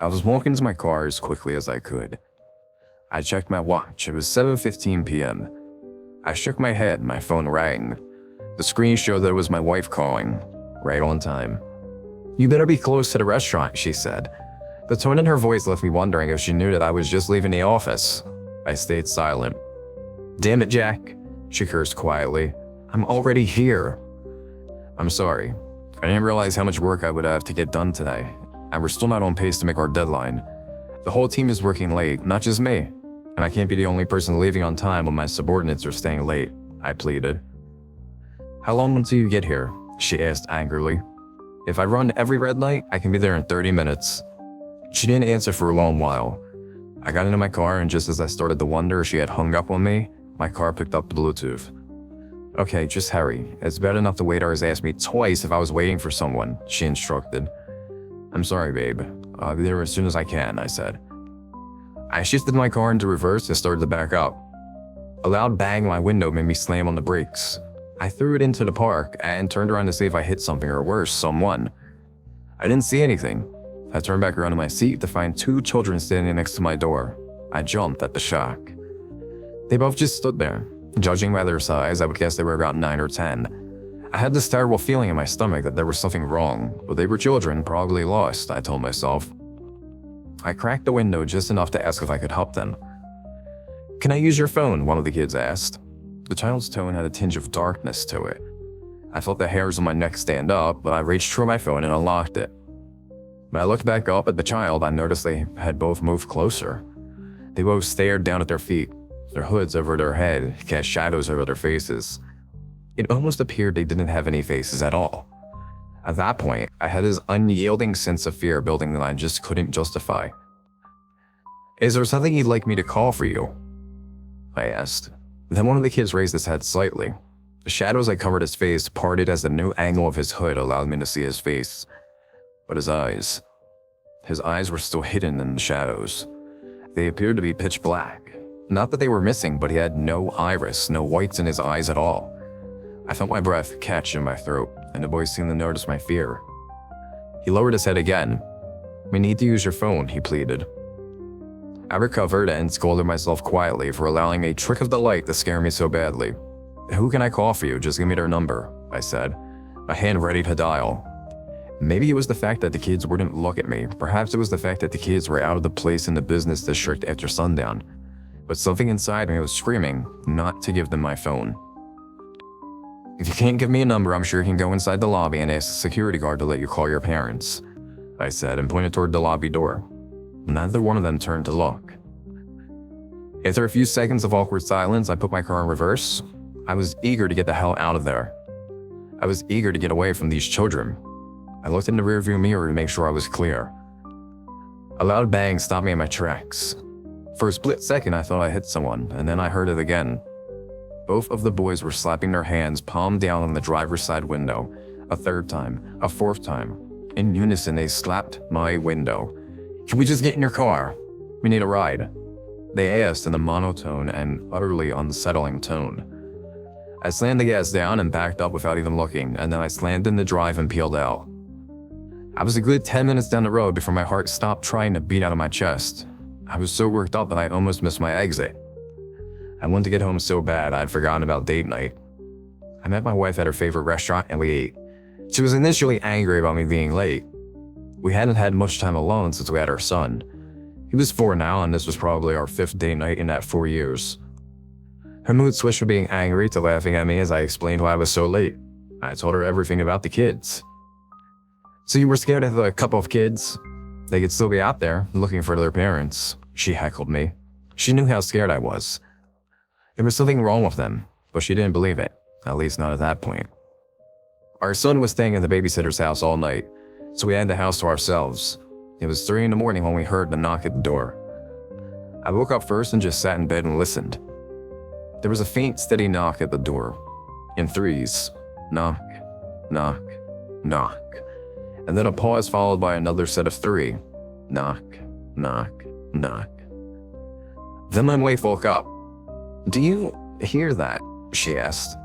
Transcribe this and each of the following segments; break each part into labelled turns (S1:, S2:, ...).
S1: I was walking to my car as quickly as I could. I checked my watch. It was 7:15 p.m. I shook my head. My phone rang. The screen showed that it was my wife calling, right on time. "You better be close to the restaurant," she said. The tone in her voice left me wondering if she knew that I was just leaving the office. I stayed silent. "Damn it, Jack," she cursed quietly. "I'm already here." "I'm sorry. I didn't realize how much work I would have to get done today, and we're still not on pace to make our deadline. The whole team is working late, not just me, and I can't be the only person leaving on time when my subordinates are staying late," I pleaded. "How long until you get here?" she asked angrily. "If I run every red light, I can be there in 30 minutes. She didn't answer for a long while. I got into my car, and just as I started to wonder if she had hung up on me, my car picked up Bluetooth. "Okay, just hurry. It's bad enough the waiter has asked me twice if I was waiting for someone," she instructed. "I'm sorry, babe. I'll be there as soon as I can," I said. I shifted my car into reverse and started to back up. A loud bang in my window made me slam on the brakes. I threw it into the park and turned around to see if I hit something or worse, someone. I didn't see anything. I turned back around in my seat to find two children standing next to my door. I jumped at the shock. They both just stood there. Judging by their size, I would guess they were about 9 or 10. I had this terrible feeling in my stomach that there was something wrong, but they were children, probably lost, I told myself. I cracked the window just enough to ask if I could help them. "Can I use your phone?" one of the kids asked. The child's tone had a tinge of darkness to it. I felt the hairs on my neck stand up, but I reached for my phone and unlocked it. When I looked back up at the child, I noticed they had both moved closer. They both stared down at their feet. Their hoods over their head cast shadows over their faces. It almost appeared they didn't have any faces at all. At that point, I had this unyielding sense of fear building that I just couldn't justify. "Is there something you'd like me to call for you?" I asked. Then one of the kids raised his head slightly. The shadows that covered his face parted as the new angle of his hood allowed me to see his face. But his eyes were still hidden in the shadows. They appeared to be pitch black. Not that they were missing, but he had no iris, no whites in his eyes at all. I felt my breath catch in my throat, and the boy seemed to notice my fear. He lowered his head again. "We need to use your phone," he pleaded. I recovered and scolded myself quietly for allowing a trick of the light to scare me so badly. "Who can I call for you? Just give me their number," I said, my hand ready to dial. Maybe it was the fact that the kids wouldn't look at me. Perhaps it was the fact that the kids were out of the place in the business district after sundown. But something inside me was screaming not to give them my phone. "If you can't give me a number, I'm sure you can go inside the lobby and ask the security guard to let you call your parents," I said and pointed toward the lobby door. Neither one of them turned to look. After a few seconds of awkward silence, I put my car in reverse. I was eager to get the hell out of there. I was eager to get away from these children. I looked in the rearview mirror to make sure I was clear. A loud bang stopped me in my tracks. For a split second, I thought I hit someone, and then I heard it again. Both of the boys were slapping their hands palm down on the driver's side window. A third time, a fourth time. In unison, they slapped my window. "Can we just get in your car? We need a ride," they asked in a monotone and utterly unsettling tone. I slammed the gas down and backed up without even looking, and then I slammed in the drive and peeled out. I was a good 10 minutes down the road before my heart stopped trying to beat out of my chest. I was so worked up that I almost missed my exit. I wanted to get home so bad I'd forgotten about date night. I met my wife at her favorite restaurant and we ate. She was initially angry about me being late. We hadn't had much time alone since we had our son. He was 4 now, and this was probably our 5th date night in that 4 years. Her mood switched from being angry to laughing at me as I explained why I was so late. I told her everything about the kids. "So you were scared of a couple of kids? They could still be out there, looking for their parents," she heckled me. She knew how scared I was. There was something wrong with them, but she didn't believe it, at least not at that point. Our son was staying at the babysitter's house all night, so we had the house to ourselves. It was 3 in the morning when we heard the knock at the door. I woke up first and just sat in bed and listened. There was a faint, steady knock at the door, in threes. Knock, knock, knock. And then a pause followed by another set of 3. Knock, knock, knock. Then my wife woke up. "Do you hear that?" she asked.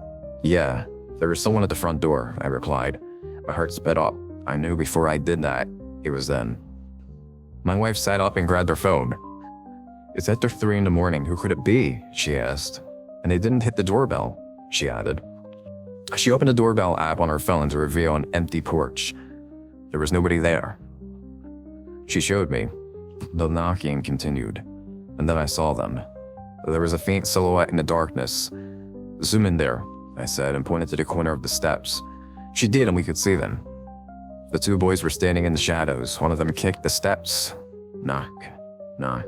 S1: "Yeah, there was someone at the front door," I replied. My heart sped up. I knew before I did that, it was them. My wife sat up and grabbed her phone. "It's after 3 in the morning. Who could it be?" she asked. "And they didn't hit the doorbell," she added. She opened the doorbell app on her phone to reveal an empty porch. There was nobody there. She showed me. The knocking continued, and then I saw them. There was a faint silhouette in the darkness. "Zoom in there," I said, and pointed to the corner of the steps. She did, and we could see them. The two boys were standing in the shadows. One of them kicked the steps. Knock, knock,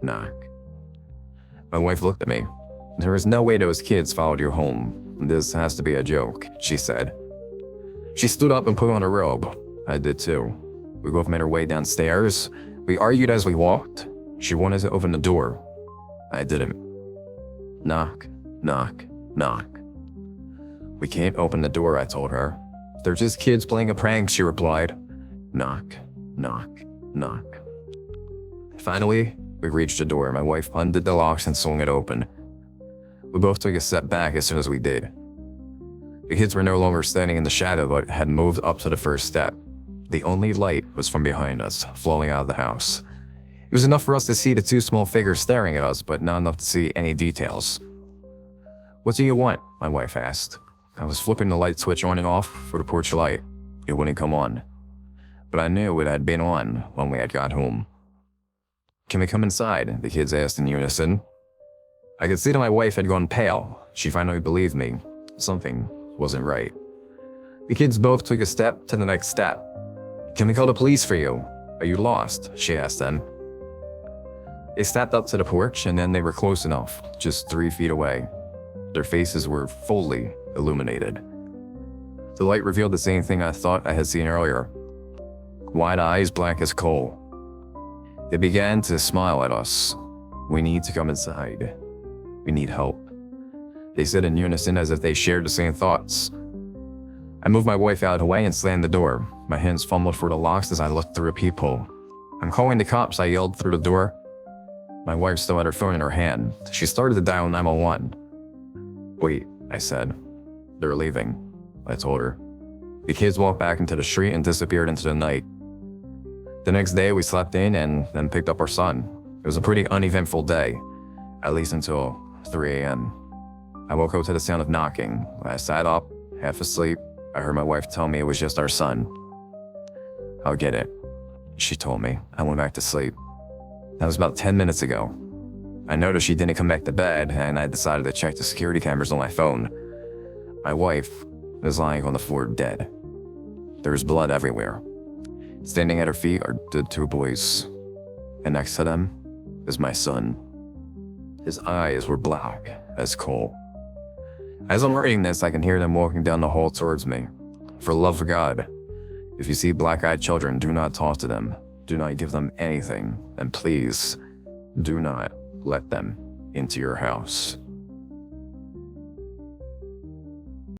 S1: knock. My wife looked at me. "There is no way those kids followed you home. This has to be a joke," she said. She stood up and put on a robe. I did too. We both made our way downstairs. We argued as we walked. She wanted to open the door. I didn't. Knock, knock, knock. "We can't open the door," I told her. "They're just kids playing a prank," she replied. Knock, knock, knock. Finally, we reached the door. My wife undid the locks and swung it open. We both took a step back as soon as we did. The kids were no longer standing in the shadow, but had moved up to the first step. The only light was from behind us, flowing out of the house. It was enough for us to see the two small figures staring at us, but not enough to see any details. "What do you want?" my wife asked. I was flipping the light switch on and off for the porch light. It wouldn't come on. But I knew it had been on when we had got home. "Can we come inside?" the kids asked in unison. I could see that my wife had gone pale. She finally believed me. Something wasn't right. The kids both took a step to the next step. "Can we call the police for you? Are you lost?" she asked them. They stepped up to the porch, and then they were close enough, just 3 feet away. Their faces were fully illuminated. The light revealed the same thing I thought I had seen earlier. Wide eyes, black as coal. They began to smile at us. "We need to come inside. We need help," they said in unison as if they shared the same thoughts. I moved my wife out of the way and slammed the door. My hands fumbled for the locks as I looked through a peephole. "I'm calling the cops," I yelled through the door. My wife still had her phone in her hand. She started to dial 911. "Wait," I said. "They're leaving," I told her. The kids walked back into the street and disappeared into the night. The next day we slept in and then picked up our son. It was a pretty uneventful day, at least until 3 a.m. I woke up to the sound of knocking. I sat up, half asleep. I heard my wife tell me it was just our son. "I'll get it," she told me. I went back to sleep. That was about 10 minutes ago. I noticed she didn't come back to bed, and I decided to check the security cameras on my phone. My wife was lying on the floor dead. There was blood everywhere. Standing at her feet are the two boys, and next to them is my son. His eyes were black as coal. As I'm writing this, I can hear them walking down the hall towards me. For the love of God, if you see black-eyed children, do not talk to them. Do not give them anything, and please, do not let them into your house.